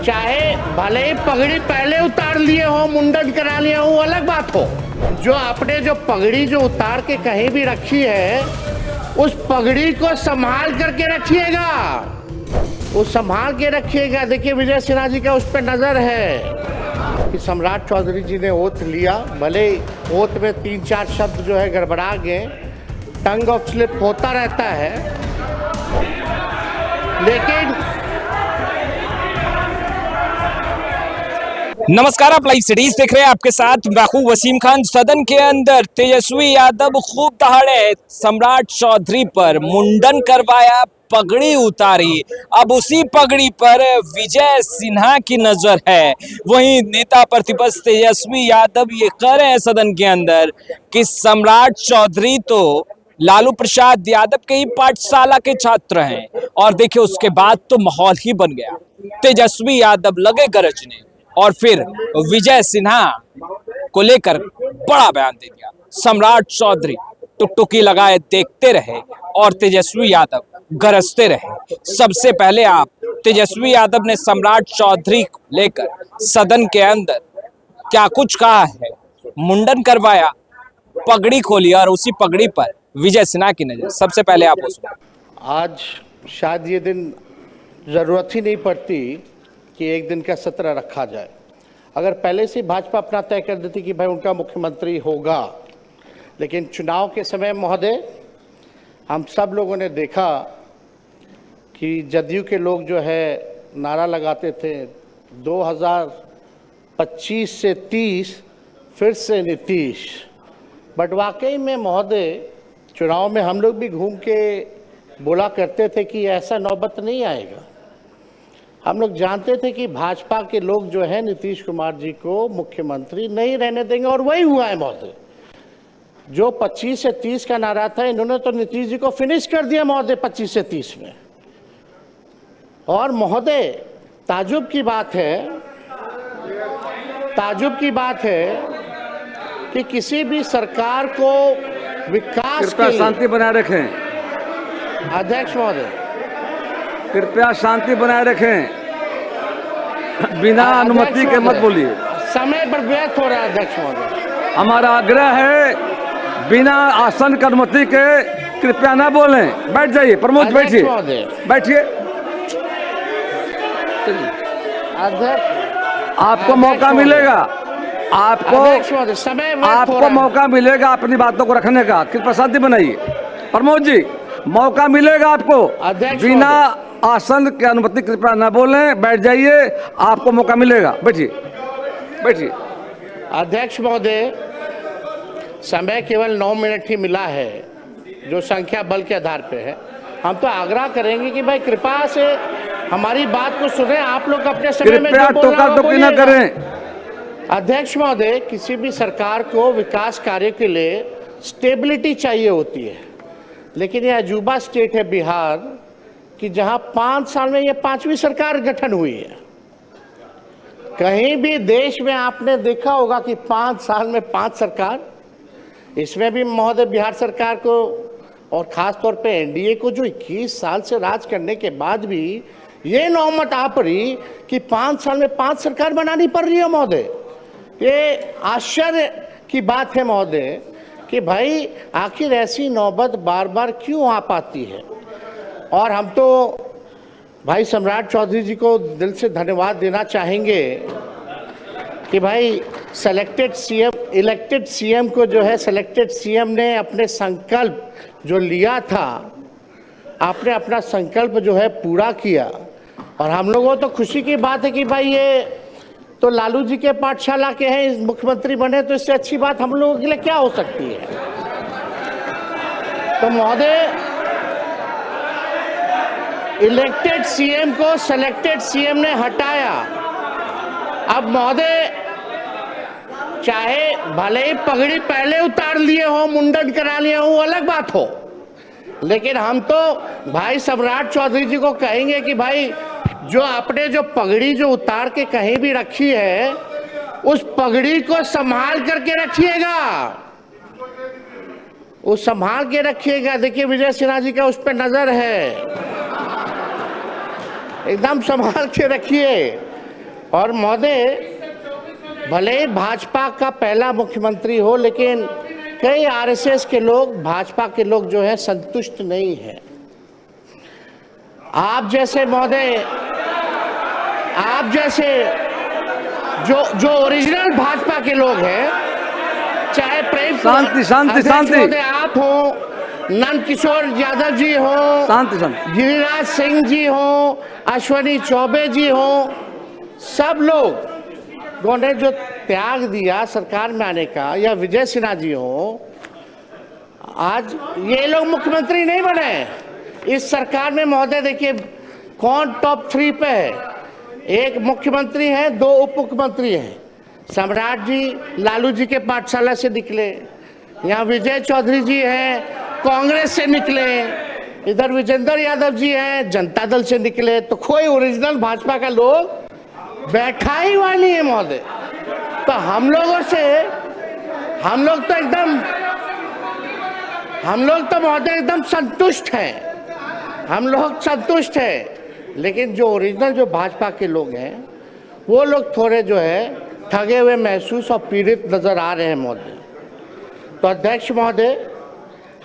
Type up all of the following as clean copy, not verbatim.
चाहे भले ही पगड़ी पहले उतार लिए हो, मुंडन करा लिए हो, अलग बात हो। जो आपने जो पगड़ी जो उतार के कहीं भी रखी है, उस पगड़ी को संभाल करके रखिएगा, वो संभाल के रखिएगा। देखिए विजय सिन्हा जी का उस पर नजर है कि सम्राट चौधरी जी ने ओथ लिया, भले ओथ में 3-4 शब्द जो है गड़बड़ा गए, टंग ऑफ स्लिप होता रहता है, लेकिन नमस्कार, आप लाइव सिटीज देख रहे हैं। आपके साथ मैं वसीम खान। सदन के अंदर तेजस्वी यादव खूब दहाड़े, सम्राट चौधरी पर मुंडन करवाया, पगड़ी उतारी। अब उसी पगड़ी पर विजय सिन्हा की नजर है। वहीं नेता प्रतिपक्ष तेजस्वी यादव ये कह रहे हैं सदन के अंदर कि सम्राट चौधरी तो लालू प्रसाद यादव के ही पाठशाला के छात्र हैं। और देखिए उसके बाद तो माहौल ही बन गया। तेजस्वी यादव लगे गरजने और फिर विजय सिन्हा को लेकर बड़ा बयान दे दिया। सम्राट चौधरी टुकटुकी लगाए देखते रहे और तेजस्वी यादव गरजते रहे। सबसे पहले आप तेजस्वी यादव ने सम्राट चौधरी को लेकर सदन के अंदर क्या कुछ कहा है। मुंडन करवाया, पगड़ी खोली और उसी पगड़ी पर विजय सिन्हा की नजर। सबसे पहले आप सुनो। आज शायद ये दिन जरूरत ही नहीं पड़ती कि एक दिन का सत्र रखा जाए। अगर पहले से भाजपा अपना तय कर देती कि भाई उनका मुख्यमंत्री होगा, लेकिन चुनाव के समय महोदय हम सब लोगों ने देखा कि जदयू के लोग जो है नारा लगाते थे 2025 से 30 फिर से नीतीश। बट वाकई में महोदय चुनाव में हम लोग भी घूम के बोला करते थे कि ऐसा नौबत नहीं आएगा। हम लोग जानते थे कि भाजपा के लोग जो है नीतीश कुमार जी को मुख्यमंत्री नहीं रहने देंगे, और वही हुआ है महोदय। जो 25 से 30 का नारा था, इन्होंने तो नीतीश जी को फिनिश कर दिया महोदय 25 से 30 में। और महोदय ताजुब की बात है कि किसी भी सरकार को विकास कृपया शांति बनाए रखें। अध्यक्ष महोदय कृपया शांति बनाए रखें, बिना अनुमति के मत बोलिए। समय पर व्यर्थ हो रहा है अध्यक्ष महोदय। हमारा आग्रह है बिना आसन की अनुमति के कृपया ना बोलें। बैठ जाइए प्रमोद, बैठिए बैठिए। अध्यक्ष आपको मौका मिलेगा, आपको मौका मिलेगा अपनी बातों को रखने का। कृपया शांति बनाइए। प्रमोद जी, मौका मिलेगा आपको। बिना आसन की अनुमति कृपया न बोलें, बैठ जाइए, आपको मौका मिलेगा। बैठिए बैठिए। अध्यक्ष महोदय, समय केवल 9 मिनट ही मिला है, जो संख्या बल के आधार पे है। हम तो आग्रह करेंगे कि भाई कृपा से हमारी बात को सुने। आप लोग अपने समय में कृपया टोका-टोकी न करें। अध्यक्ष महोदय, किसी भी सरकार को विकास कार्य के लिए स्टेबिलिटी चाहिए होती है, लेकिन यह अजूबा स्टेट है बिहार कि जहां 5 साल में यह 5वीं सरकार गठन हुई है। कहीं भी देश में आपने देखा होगा कि 5 साल में 5 सरकार। इसमें भी महोदय बिहार सरकार को और खास तौर पे एनडीए को जो 21 साल से राज करने के बाद भी ये नौबत आ पड़ी कि 5 साल में 5 सरकार बनानी पड़ रही है महोदय। ये आश्चर्य की बात है महोदय कि भाई आखिर ऐसी नौबत बार बार क्यों आ पाती है। और हम तो भाई सम्राट चौधरी जी को दिल से धन्यवाद देना चाहेंगे कि भाई इलेक्टेड सीएम को जो है सिलेक्टेड सीएम ने अपने संकल्प जो लिया था, आपने अपना संकल्प जो है पूरा किया। और हम लोगों तो खुशी की बात है कि भाई ये तो लालू जी के पाठशाला के हैं, मुख्यमंत्री बने, तो इससे अच्छी बात हम लोगों के लिए क्या हो सकती है। तो महोदय, इलेक्टेड सीएम को सिलेक्टेड सीएम ने हटाया। अब महोदय चाहे भले ही पगड़ी पहले उतार लिए हो, मुंडन करा लिए हो, अलग बात हो, लेकिन हम तो भाई सम्राट चौधरी जी को कहेंगे कि भाई जो आपने जो पगड़ी जो उतार के कहीं भी रखी है, उस पगड़ी को संभाल करके रखिएगा, वो संभाल के रखिएगा। देखिए विजय सिन्हा जी का उस पर नजर है, एकदम संभाल के रखिए। और महोदय, भले ही भाजपा का पहला मुख्यमंत्री हो, लेकिन कई आरएसएस के लोग, भाजपा के लोग जो है संतुष्ट नहीं है। आप जैसे महोदय, आप जैसे जो ओरिजिनल भाजपा के लोग हैं, चाहे प्रेम शांति शांति शांति, महोदय आप हो, नंद किशोर यादव जी हो, शांति शांति, गिरिराज सिंह जी हो, अश्वनी चौबे जी हो, सब लोग ने जो त्याग दिया सरकार में आने का, या विजय सिन्हा जी हो, आज ये लोग मुख्यमंत्री नहीं बने इस सरकार में। महोदय देखिए कौन टॉप 3 पे है, एक मुख्यमंत्री है, 2 उप मुख्यमंत्री हैं। सम्राट जी लालू जी के पाठशाला से निकले, यहाँ विजय चौधरी जी हैं कांग्रेस से निकले, इधर विजेंद्र यादव जी हैं जनता दल से निकले, तो कोई ओरिजिनल भाजपा का लोग बैठा ही हुआ नहीं है महोदय। तो हम लोगों से, हम लोग तो महोदय एकदम संतुष्ट हैं, हम लोग संतुष्ट हैं, लेकिन जो ओरिजिनल जो भाजपा के लोग हैं वो लोग थोड़े जो है ठगे हुए महसूस और पीड़ित नजर आ रहे हैं महोदय। तो अध्यक्ष महोदय,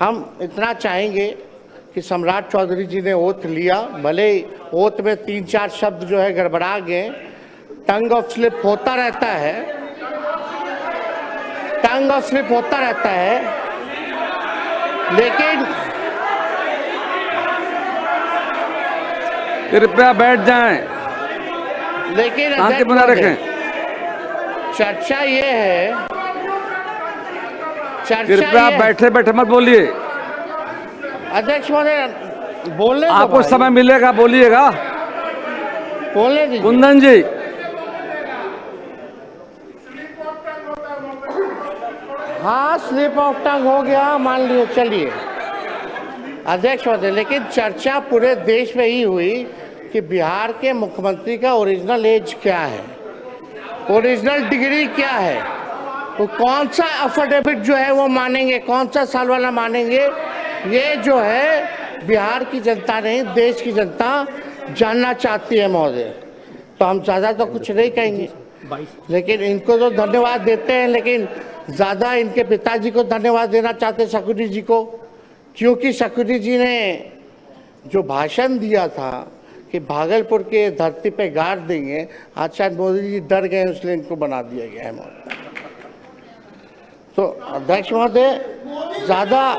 हम इतना चाहेंगे कि सम्राट चौधरी जी ने ओथ लिया, भले ही ओथ में 3-4 शब्द जो है गड़बड़ा गए, टंग ऑफ स्लिप होता रहता है, टंग ऑफ स्लिप होता रहता है, लेकिन कृपया बैठ जाएं, लेकिन शांति बना रखें। चर्चा ये है, कृपया बैठे बैठे मत बोलिए, अध्यक्ष महोदय बोलने दो, आपको समय मिलेगा बोलिएगा। बोलने दीजिए। कुंदन जी, हाँ स्लिप ऑफ टंग हो गया मान लियो, चलिए अध्यक्ष महोदय, लेकिन चर्चा पूरे देश में ही हुई कि बिहार के मुख्यमंत्री का ओरिजिनल एज क्या है, ओरिजिनल डिग्री क्या है, वो कौन सा अफिडेविट जो है वो मानेंगे, कौन सा साल वाला मानेंगे, ये जो है बिहार की जनता नहीं देश की जनता जानना चाहती है महोदय। तो हम ज़्यादा तो कुछ नहीं कहेंगे, लेकिन इनको तो धन्यवाद देते हैं, लेकिन ज़्यादा इनके पिताजी को धन्यवाद देना चाहते हैं, शकुनी जी को, क्योंकि शकुनी जी ने जो भाषण दिया था कि भागलपुर के धरती पे गाड़ देंगे, आज शायद मोदी जी डर गए इसलिए इनको बना दिया गया है महोदय। तो अध्यक्ष महोदय ज़्यादा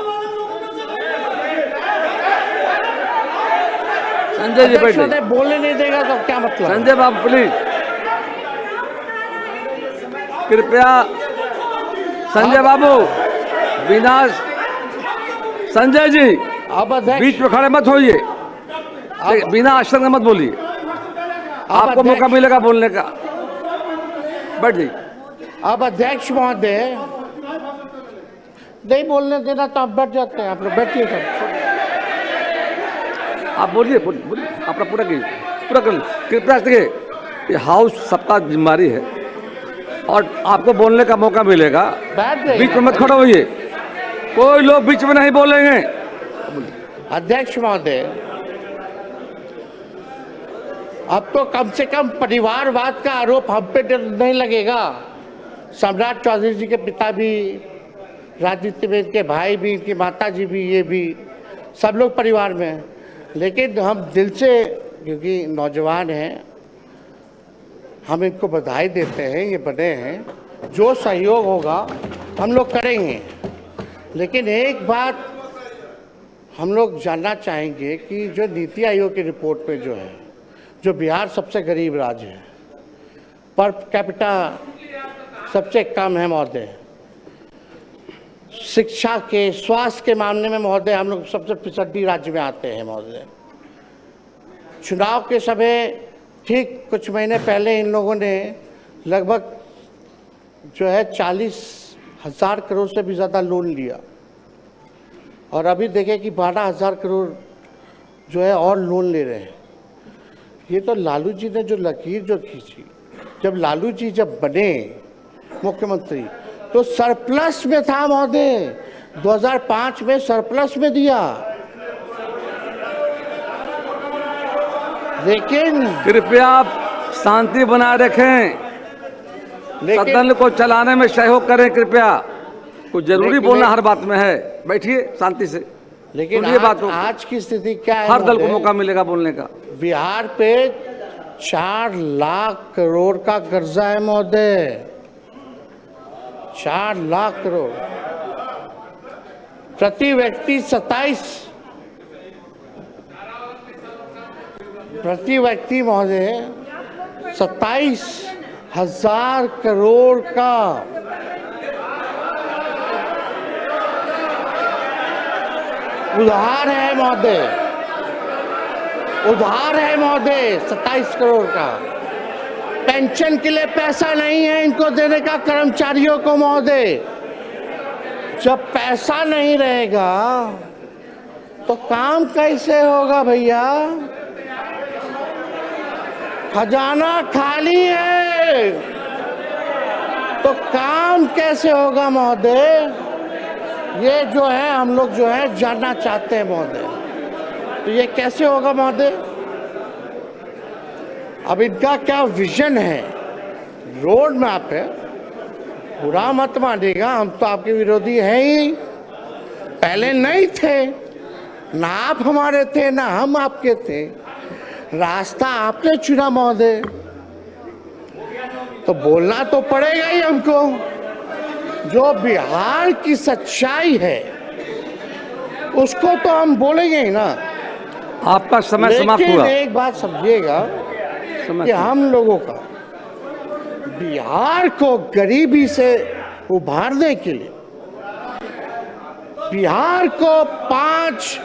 संजय जी बैठे, बोलने नहीं देगा तो क्या मतलब? संजय बाबू प्लीज, कृपया संजय बाबू, बिना संजय जी अब बीच में खड़े मत होइए, बिना आश्रम मत बोलिए, आपको मौका मिलेगा बोलने का, बैठ जाइए। अब अध्यक्ष महोदय नहीं बोलने देना तो आप बैठ जाते हैं, आप लोग बैठिए सर, आप बोलिए बोलिए, अपना पूरा कीजिए, पूरा कर, कृपया देखिए ये हाउस सबका जिम्मेदारी है और आपको बोलने का मौका मिलेगा, बैठ जाइए। बीच में मत खड़े होइए, कोई लोग बीच में नहीं बोलेंगे। अध्यक्ष महोदय, अब तो कम से कम परिवारवाद का आरोप हम पे नहीं लगेगा। सम्राट चौधरी जी के पिता भी राजनीति में, इनके भाई भी, इनकी माता जी भी, ये भी सब लोग परिवार में हैं, लेकिन हम दिल से, क्योंकि नौजवान हैं, हम इनको बधाई देते हैं, ये बने हैं, जो सहयोग होगा हम लोग करेंगे। लेकिन एक बात हम लोग जानना चाहेंगे कि जो नीति आयोग की रिपोर्ट में जो है, जो बिहार सबसे गरीब राज्य है, पर कैपिटा सबसे कम है महोदय, शिक्षा के, स्वास्थ्य के मामले में महोदय हम लोग सबसे पिछड़ी राज्य में आते हैं महोदय। चुनाव के समय ठीक कुछ महीने पहले इन लोगों ने लगभग जो है 40,000 करोड़ से भी ज़्यादा लोन लिया, और अभी देखें कि 12,000 करोड़ जो है और लोन ले रहे हैं। ये तो लालू जी ने जो लकीर जो खींची, जब लालू जी जब बने मुख्यमंत्री तो सरप्लस में था महोदय, 2005 में सरप्लस में दिया, लेकिन कृपया शांति बनाए रखें, लेकिन सदन को चलाने में सहयोग करें कृपया। कुछ जरूरी लेकिन- बोलना हर बात में है, बैठिए शांति से। लेकिन सुनिए बात को। आज की स्थिति क्या है? हर दल को महोदय? मौका मिलेगा बोलने का। बिहार पे 4 लाख करोड़ का कर्जा है महोदय, 4 लाख करोड़। प्रति व्यक्ति 27,000 करोड़ का उधार है महोदय, 27 करोड़ का। पेंशन के लिए पैसा नहीं है इनको देने का कर्मचारियों को महोदय। जब पैसा नहीं रहेगा तो काम कैसे होगा भैया? खजाना खाली है तो काम कैसे होगा महोदय? ये जो है हम लोग जो है जानना चाहते हैं महोदय, तो ये कैसे होगा महोदय? अब इनका क्या विजन है, रोड मैप है? बुरा मत मानिएगा, हम तो आपके विरोधी हैं ही, पहले नहीं थे, ना आप हमारे थे ना हम आपके थे, रास्ता आपने चुना महोदय, तो बोलना तो पड़ेगा ही हमको। जो बिहार की सच्चाई है उसको तो हम बोलेंगे ही ना। आपका समय समाप्त लेकिन हुआ। एक बात समझिएगा समय कि हम लोगों का बिहार को गरीबी से उभारने के लिए, बिहार को 5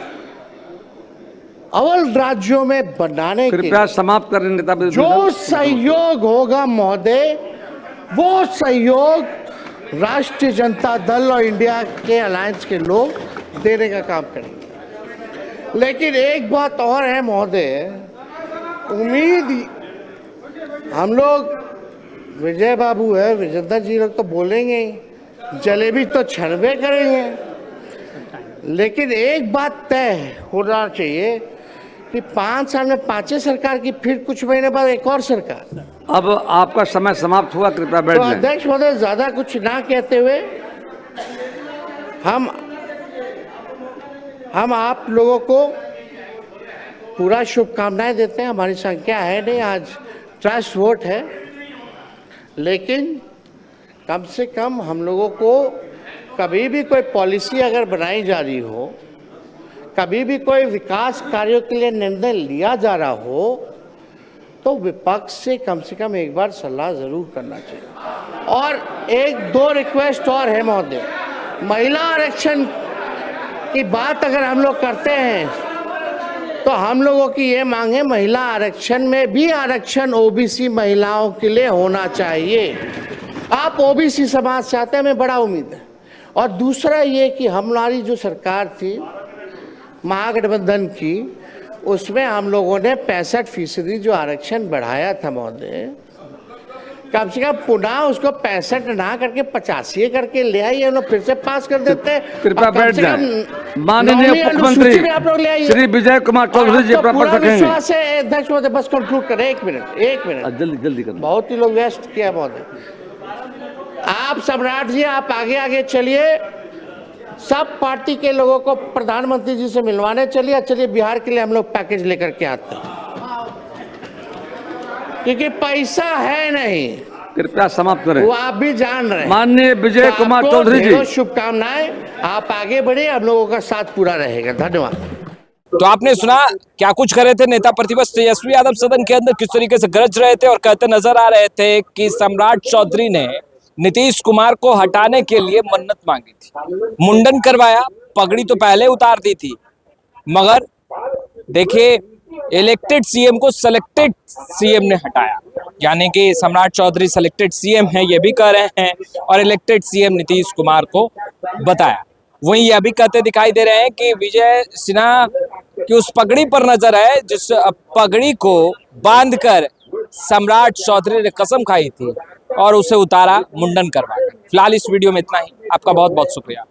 अव्वल राज्यों में बनाने के कृपया लिए समाप्त करें नेता। जो सहयोग होगा महोदय, वो सहयोग राष्ट्रीय जनता दल और इंडिया के अलायंस के लोग देने का काम करेंगे। लेकिन एक बात और है महोदय, उम्मीद हम लोग, विजय बाबू है, विजेंद्र जी लोग तो बोलेंगे ही, जलेबी तो छनबे करेंगे, लेकिन एक बात तय होना चाहिए कि 5 साल में 5 सरकार की, फिर कुछ महीने बाद एक और सरकार। अब आपका समय समाप्त हुआ, कृपया बैठ तो जाएं। अध्यक्ष महोदय, ज्यादा कुछ ना कहते हुए हम आप लोगों को पूरा शुभकामनाएं देते हैं। हमारी संख्या है नहीं, आज ट्रस्ट वोट है, लेकिन कम से कम हम लोगों को कभी भी कोई पॉलिसी अगर बनाई जा रही हो, कभी भी कोई विकास कार्यों के लिए निर्णय लिया जा रहा हो, तो विपक्ष से कम एक बार सलाह जरूर करना चाहिए। और 1-2 रिक्वेस्ट और है महोदय, महिला आरक्षण की बात अगर हम लोग करते हैं तो हम लोगों की ये मांग है, महिला आरक्षण में भी आरक्षण ओबीसी महिलाओं के लिए होना चाहिए। आप ओबीसी समाज से आते हैं, हमें बड़ा उम्मीद है। और दूसरा ये कि हमारी जो सरकार थी महागठबंधन की, उसमें हम लोगों ने 65% जो आरक्षण बढ़ाया था महोदय, कम से कम पुनः उसको 65 ना करके 85 करके ले आइए, हम लोग फिर से पास कर देते हैं। कृपया और कम बैठ से कम जाएं। माननीय नौवीं अनुसूची मुख्यमंत्री में आप लोग ले आइए। श्री विजय कुमार चौधरी जी और अपना आपको पद पूरा रखेंगे। विश्वास है अध्यक्ष महोदय, बस कंक्लूड करें, एक मिनट। जल्दी जल्दी करें। बहुत ही लोग वेस्ट किया महोदय। आप सम्राट जी, आप आगे चलिए, सब पार्टी के लोगों को प्रधानमंत्री जी से मिलवाने चलिए बिहार के लिए हम लोग पैकेज लेकर के आते हैं, क्योंकि पैसा है नहीं, कृपया समाप्त करें। वो आप भी जान रहे हैं। माननीय विजय तो कुमार आपको चौधरी जी, ढेरों शुभकामनाएं, आप आगे बढ़े, हम लोगों का साथ पूरा रहेगा। धन्यवाद। तो आपने सुना क्या कुछ कर रहे थे नेता प्रतिपक्ष तेजस्वी यादव सदन के अंदर, किस तरीके से गरज रहे थे और कहते नजर आ रहे थे कि सम्राट चौधरी ने नीतीश कुमार को हटाने के लिए मन्नत मांगी थी, मुंडन करवाया, पगड़ी तो पहले उतार दी थी, मगर देखिए इलेक्टेड सीएम को सिलेक्टेड सीएम ने हटाया, यानी कि सम्राट चौधरी सिलेक्टेड सीएम है ये भी कह रहे हैं और इलेक्टेड सीएम नीतीश कुमार को बताया। वहीं यह भी कहते दिखाई दे रहे हैं कि विजय सिन्हा की उस पगड़ी पर नजर है जिस पगड़ी को बांधकर सम्राट चौधरी ने कसम खाई थी और उसे उतारा मुंडन करवा। फिलहाल इस वीडियो में इतना ही, आपका बहुत बहुत शुक्रिया।